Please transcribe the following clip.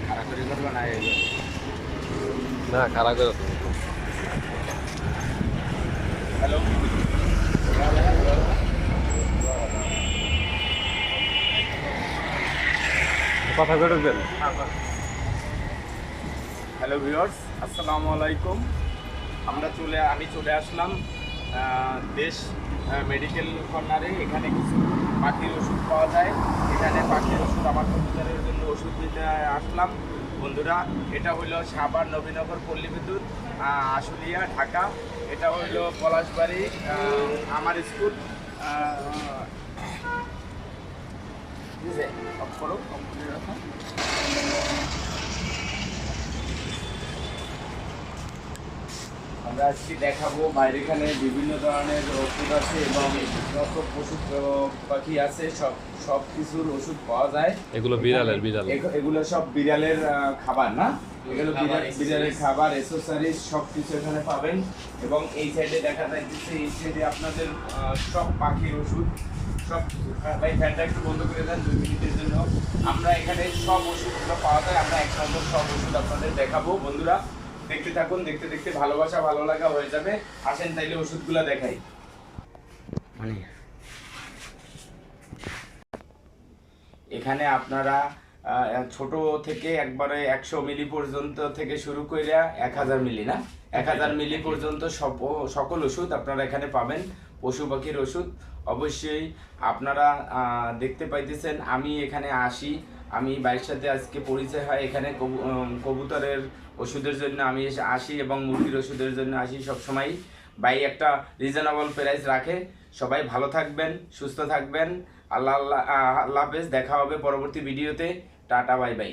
খারাপ করে করবো না না খারাপ করে হ্যালো কথা করে দেন। হ্যালো ভিউয়ার্স, আসসালামু আলাইকুম। আমি চলে আসলাম দেশ মেডিকেল কর্নারে। এখানে কিছু পাখির ওষুধ পাওয়া যায়। এখানে পাখির ওষুধ আমার কবুতরের জন্য ওষুধ দিতে আসলাম। বন্ধুরা, এটা হইল সাভার নবীনগর পল্লী বিদ্যুৎ, আশুলিয়া, ঢাকা। এটা হইল পলাশবাড়ি আমার স্কুল। অফ করো, অফ করে রাখো। আমরা আজকে দেখাবো বাইরে এখানে বিভিন্ন ধরনের ওষুধ আছে এবং যত পশু পাখি আছে সব কিছুর ওষুধ পাওয়া যায়। এগুলো বিড়ালের এগুলো সব বিড়ালের খাবার না, এগুলো বিড়ালের খাবার, এসেসরিজ সব কিছু এখানে পাবেন। এবং এই সাইডে দেখা যাচ্ছে, এই সাইডে আপনাদের সব পাখির ওষুধ সব কিছু। ভাই ফ্যানটা একটু বন্ধ করে দেন 2 মিনিটের জন্য। আমরা এখানে সব ওষুধগুলো পাওয়া যায়। আমরা এক নজর সব ওষুধ আপনাদের দেখাবো। বন্ধুরা দেখতে থাকুন, দেখতে দেখতে ভালোবাসা ভালো লাগা হয়ে যাবে। আসেন তাইলে ওষুধগুলো দেখাই। এখানে আপনারা ছোট থেকে একবারে 100 মিলি পর্যন্ত থেকে শুরু করে 1000 মিলি না, 1000 মিলি পর্যন্ত সকল ওষুধ আপনারা এখানে পাবেন। পশু পাখির ওষুধ অবশ্যই আপনারা দেখতে পাইতেছেন। আমি এখানে আসি, আমি বাইরের সাথে আজকে পরিচয় হয়। এখানে কবুতরের ওষুধের জন্য আমি আসি এবং মুরগির ওষুধের জন্য আসি সবসময়। ভাই একটা রিজনেবল প্রাইস রাখে। সবাই ভালো থাকবেন, সুস্থ থাকবেন। আল্লাহ হাফেজ। দেখা হবে পরবর্তী ভিডিওতে। Tata, bye bye.